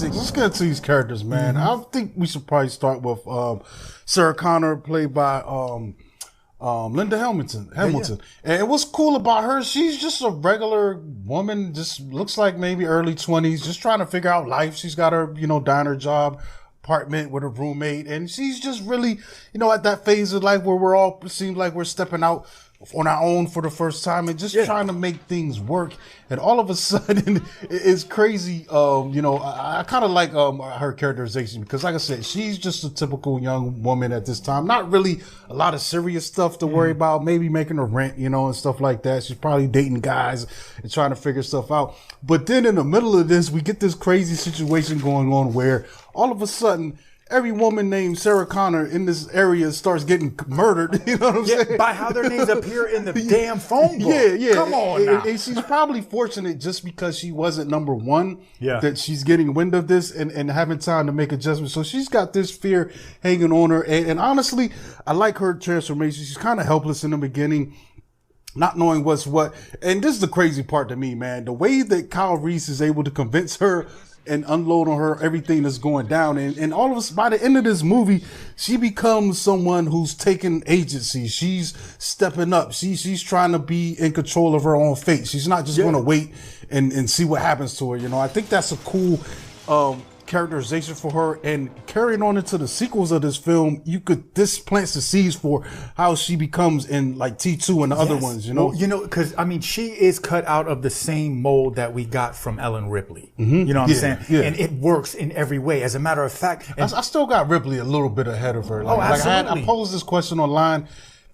Let's get into these characters, man. I think we should probably start with Sarah Connor, played by Linda Hamilton. And what's cool about her, she's just a regular woman, just looks like maybe early 20s, just trying to figure out life. She's got her, diner job, apartment with her roommate, and she's just really, at that phase of life where we're all, seems like we're stepping out on our own for the first time and just trying to make things work. And all of a sudden, it's crazy. I kind of like her characterization because, like I said, she's just a typical young woman at this time. Not really a lot of serious stuff to worry about, maybe making her rent, and stuff like that. She's probably dating guys and trying to figure stuff out. But then in the middle of this, we get this crazy situation going on where all of a sudden, every woman named Sarah Connor in this area starts getting murdered. You know what I'm saying? By how their names appear in the damn phone book. Yeah. Come on now. And she's probably fortunate just because she wasn't number one that she's getting wind of this and having time to make adjustments. So she's got this fear hanging on her. And honestly, I like her transformation. She's kind of helpless in the beginning, not knowing what's what. And this is the crazy part to me, man. The way that Kyle Reese is able to convince her and unload on her everything that's going down. And all of us, by the end of this movie, she becomes someone who's taking agency. She's stepping up. She's trying to be in control of her own fate. She's not just going to wait and see what happens to her. I think that's a cool characterization for her, and carrying on into the sequels of this film, this plants the seeds for how she becomes in like T2 and the other ones, Well, because she is cut out of the same mold that we got from Ellen Ripley. You know what I'm saying? Yeah. And it works in every way. As a matter of fact, I still got Ripley a little bit ahead of her. Absolutely. I posed this question online.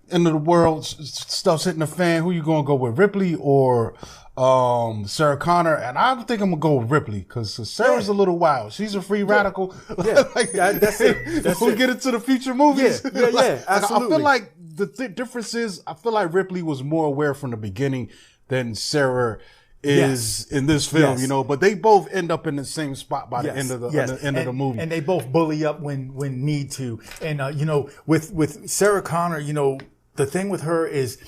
End of the world, stuff's hitting the fan. Who you gonna go with, Ripley or Sarah Connor? And I think I'm gonna go with Ripley because Sarah's a little wild. She's a free radical. That's it. We get into the future movies. Absolutely. I feel like the difference is I feel like Ripley was more aware from the beginning than Sarah is in this film, but they both end up in the same spot by the end of the movie. And they both bully up when need to. And with Sarah Connor, the thing with her is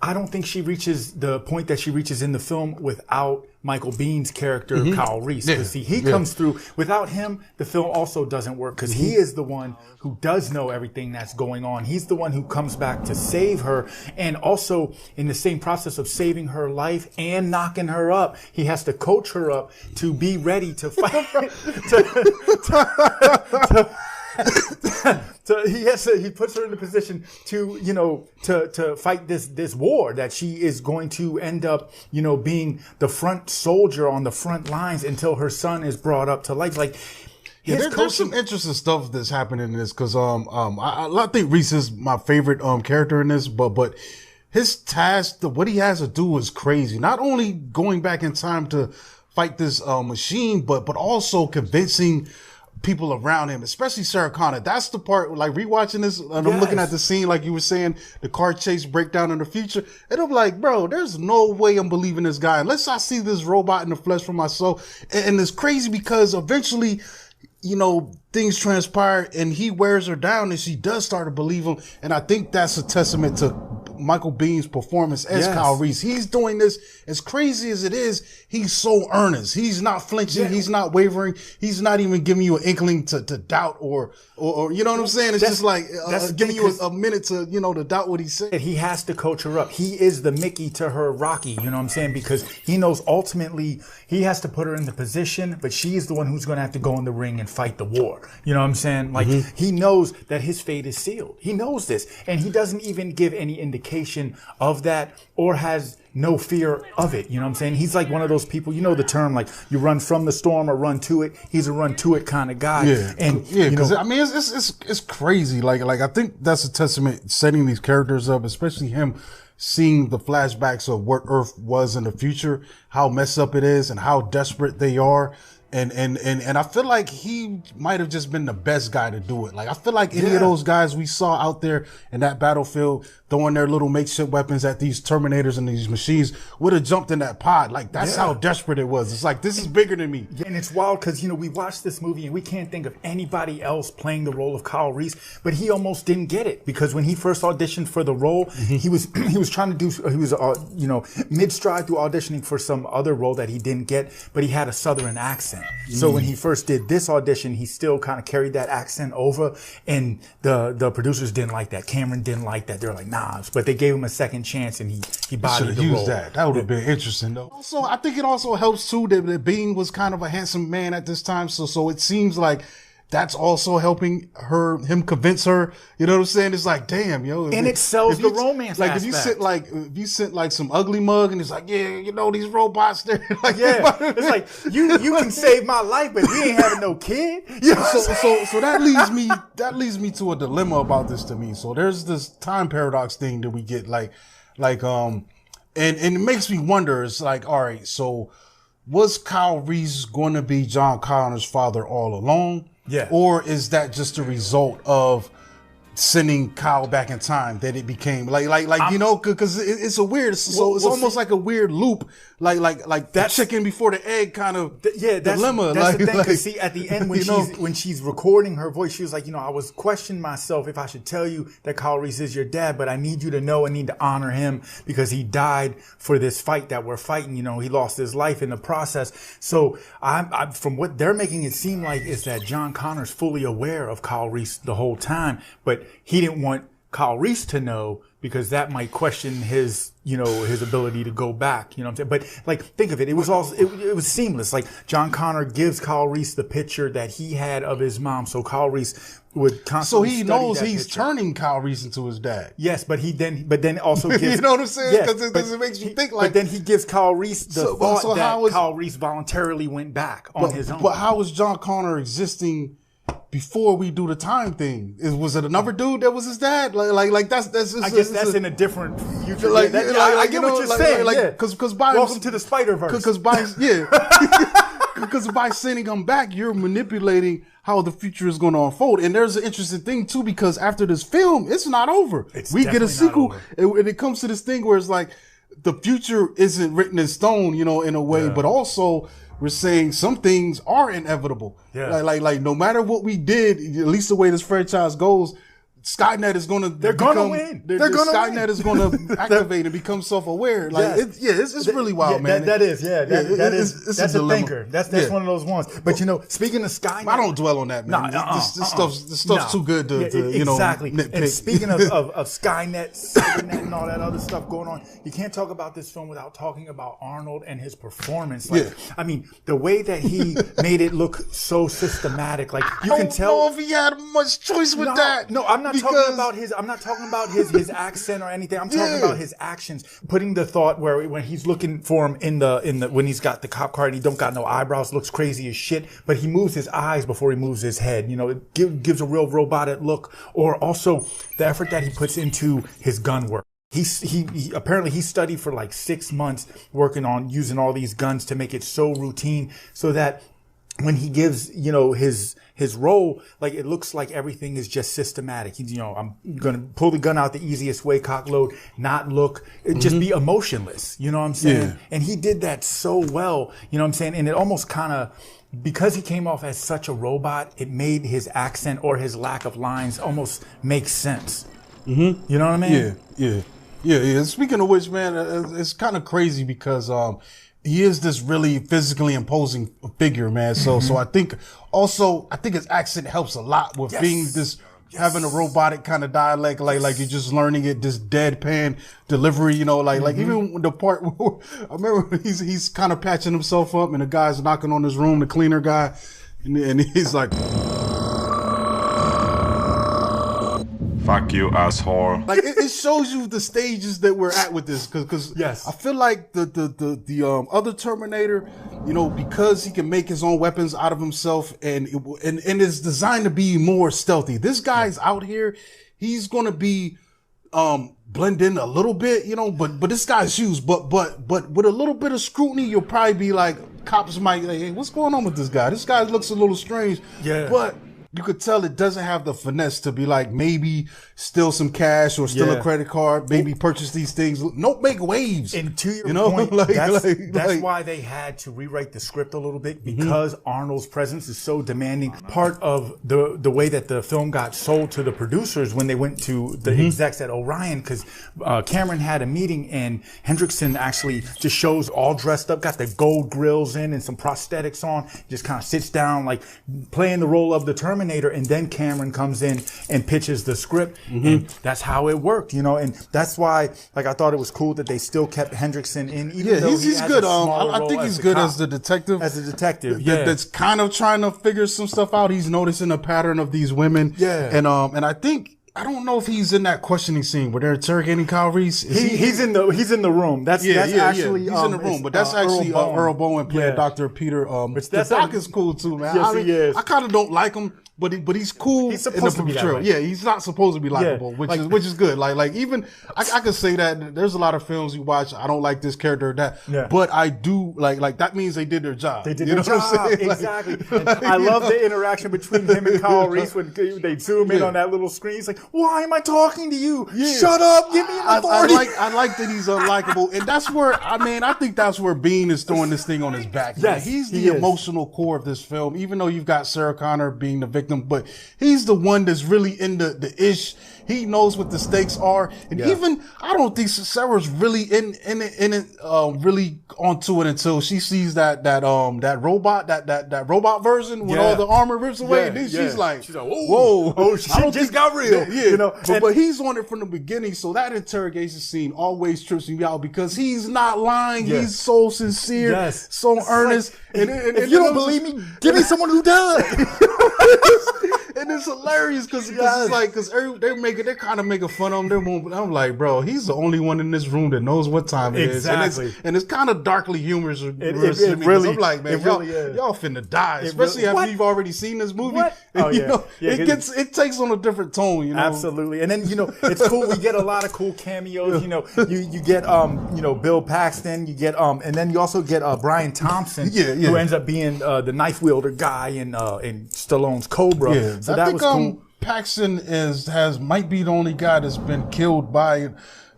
I don't think she reaches the point that she reaches in the film without Michael Bihn's character, Kyle Reese. Because he comes through. Without him, the film also doesn't work because he is the one who does know everything that's going on. He's the one who comes back to save her. And also, in the same process of saving her life and knocking her up, he has to coach her up to be ready to fight. He puts her in the position to, to fight this war that she is going to end up, being the front soldier on the front lines until her son is brought up to life. There's some interesting stuff that's happening in this because I think Reese is my favorite character in this, but his task, what he has to do is crazy. Not only going back in time to fight this machine, but also convincing people around him, especially Sarah Connor. That's the part, like rewatching this, and I'm looking at the scene, like you were saying, the car chase breakdown in the future, and I'm like, bro, there's no way I'm believing this guy unless I see this robot in the flesh for myself. And it's crazy because eventually, things transpire and he wears her down and she does start to believe him. And I think that's a testament to Michael Bihn's performance as Kyle Reese. He's doing this, as crazy as it is, he's so earnest. He's not flinching. He's not wavering. He's not even giving you an inkling to doubt or you know what I'm saying? It's just like giving you a minute to, to doubt what he's saying. He has to coach her up. He is the Mickey to her Rocky, you know what I'm saying? Because he knows ultimately he has to put her in the position, but she's the one who's going to have to go in the ring and fight the war. You know what I'm saying? Like he knows that his fate is sealed. He knows this, and he doesn't even give any indication of that or has no fear of it. You know what I'm saying? He's like one of those people, the term, like you run from the storm or run to it. He's a run to it kind of guy. Because I mean, it's crazy. Like I think that's a testament setting these characters up, especially him seeing the flashbacks of what Earth was in the future, how messed up it is and how desperate they are. And I feel like he might have just been the best guy to do it. Like, I feel like any of those guys we saw out there in that battlefield throwing their little makeshift weapons at these Terminators and these machines would have jumped in that pod. Like, that's how desperate it was. It's like, this is bigger than me. Yeah, and it's wild because, we watched this movie and we can't think of anybody else playing the role of Kyle Reese, but he almost didn't get it because when he first auditioned for the role, he was trying to do, mid-stride through auditioning for some other role that he didn't get, but he had a Southern accent. accent. So when he first did this audition, he still kind of carried that accent over, and the producers didn't like that. Cameron didn't like that. They were like, nah, but they gave him a second chance, and he bodied the role. That would have been interesting, though. Also, I think it also helps too that Bean was kind of a handsome man at this time, so it seems like that's also helping him convince her. You know what I'm saying? It's like, damn, yo. And it sells the romance like aspect. if you sent like some ugly mug and it's like, yeah, you know, these robots, they're like, yeah. It's like, you can save my life, but we ain't having no kid. You know so that leads me to a dilemma about this to me. So there's this time paradox thing that we get and it makes me wonder, it's like, all right, so was Kyle Reese going to be John Connor's father all along? Yeah. Or is that just a result of sending Kyle back in time that it became you know, because it's a weird, so it's almost like a weird loop, like that chicken before the egg kind of dilemma. That's the thing. Because see, at the end when she's recording her voice, she was like, you know, I was questioning myself if I should tell you that Kyle Reese is your dad, but I need you to know, I need to honor him because he died for this fight that we're fighting. You know, he lost his life in the process. So I'm from what they're making it seem like is that John Connor's fully aware of Kyle Reese the whole time, but he didn't want Kyle Reese to know because that might question his ability to go back. You know what I'm saying? But like, think of it. It was seamless. Like John Connor gives Kyle Reese the picture that he had of his mom. So Kyle Reese would constantly so he knows he's turning Kyle Reese into his dad. Yes, but then also gives, you know what I'm saying? Because it makes you think like. But then he gives Kyle Reese the thought that Kyle Reese voluntarily went back on his own. But how was John Connor existing before we do the time thing? Was it another dude that was his dad? Like that's I guess that's in a different future. I get what you're saying. Because by welcome to the Spider-Verse. Because by sending him back, you're manipulating how the future is going to unfold. And there's an interesting thing too, because after this film, it's not over. We get a sequel, and it comes to this thing where it's like the future isn't written in stone, you know, in a way, but also we're saying some things are inevitable. Yeah. Like no matter what we did, at least the way this franchise goes, Skynet is gonna they're gonna win. Skynet is gonna activate and become self-aware. Like it's really wild, man. That's a thinker. That's one of those ones. But you know, speaking of Skynet, I don't dwell on that, man. This stuff's too good to you know, nitpick. And speaking of Skynet, Cybernet, and all that other stuff going on, you can't talk about this film without talking about Arnold and his performance. I mean, the way that he made it look so systematic. Like you can tell. I don't know if he had much choice with that. No, I'm not talking about his accent or anything. I'm talking about his actions. Putting the thought where when he's looking for him in the when he's got the cop car and he don't got no eyebrows, looks crazy as shit, but he moves his eyes before he moves his head. You know, it gives a real robotic look. Or also the effort that he puts into his gun work. He apparently he studied for like 6 months working on using all these guns to make it so routine so that when he gives, you know, his role, like it looks like everything is just systematic. He's, you know, I'm going to pull the gun out the easiest way, cock load, not look, just be emotionless. You know what I'm saying? Yeah. And he did that so well, you know what I'm saying? And it almost kind of, because he came off as such a robot, it made his accent or his lack of lines almost make sense. Mm-hmm. You know what I mean? Yeah. Speaking of which, man, it's kind of crazy because, he is this really physically imposing figure, man. So I think his accent helps a lot with being this, having a robotic kind of dialect, like you're just learning it, this deadpan delivery, you know, like even the part where I remember he's kind of patching himself up and the guy's knocking on his room, the cleaner guy, and he's like, "Fuck you, asshole." Like it shows you the stages that we're at with this, because I feel like the other Terminator, you know, because he can make his own weapons out of himself and it's designed to be more stealthy. This guy's out here, he's gonna be blend in a little bit, you know, but this guy's huge, but with a little bit of scrutiny, you'll probably be like, cops might like, hey, what's going on with this guy? This guy looks a little strange. Yeah. But you could tell it doesn't have the finesse to be like maybe steal some cash or steal a credit card, maybe purchase these things. No, make waves. And to your point, that's why they had to rewrite the script a little bit, because Arnold's presence is so demanding. Part of the way that the film got sold to the producers when they went to the execs at Orion, because Cameron had a meeting and Hendrickson actually just shows all dressed up, got the gold grills in and some prosthetics on, just kind of sits down like playing the role of the Terminator, and then Cameron comes in and pitches the script, and that's how it worked, and that's why I thought it was cool that they still kept Hendrickson in, even though he's good. I think he's good as the detective. That's kind of trying to figure some stuff out. He's noticing a pattern of these women, and I think. I don't know if he's in that questioning scene where they're interrogating Kyle Reese. He's in the room. That's actually he's in the room, but that's actually Earl Bowen playing Dr. Peter. The Doc is cool too, man. Yes, he is. I kind of don't like him, but he's cool. He's supposed to be that way. Yeah, he's not supposed to be likable, which is good. Like even I could say that there's a lot of films you watch. I don't like this character or that, but I do like that means they did their job. They did their job, exactly. I love the interaction between him and Kyle Reese when they zoom in on that little screen. He's like, why am I talking to you? Shut up. Give me an authority. I like that he's unlikable. And that's where, I think that's where Bean is throwing this thing on his back. Yes, he's the emotional core of this film, even though you've got Sarah Connor being the victim, but he's the one that's really in the ish. He knows what the stakes are. And even, I don't think Sarah's really in it, really onto it until she sees that robot version when all the armor rips away. And then she's like, whoa, shit just got real. But he's on it from the beginning. So that interrogation scene always trips me out because he's not lying. He's so sincere, so earnest. And if you don't believe me, give me someone who does. And it's hilarious because they're kind of making fun of him. I'm like, bro, he's the only one in this room that knows what time it is. And it's kind of darkly humorous. It really, I'm like, man, y'all finna die, especially after you've already seen this movie. It takes on a different tone, Absolutely. And then, it's cool. We get a lot of cool cameos. You get, Bill Paxton, you get, and then you also get, Brian Thompson, who ends up being, the knife wielder guy in Stallone's Cobra. So that was cool. Paxton might be the only guy that's been killed by a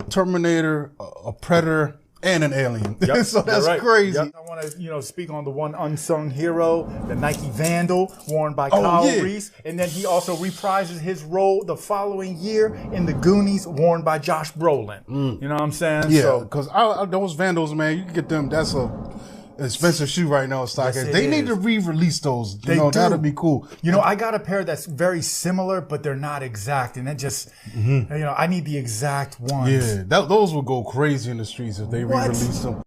Terminator, a Predator, and an alien. So that's crazy. I want to, speak on the one unsung hero, the Nike Vandal, worn by Kyle Reese, and then he also reprises his role the following year in The Goonies, worn by Josh Brolin. You know what I'm saying? Yeah, because those Vandals, man, you can get them. That's a expensive shoe right now, Stockhead. They need to re-release those. That'd be cool. I got a pair that's very similar, but they're not exact, and that just, I need the exact ones. Yeah, those would go crazy in the streets if they re-release them.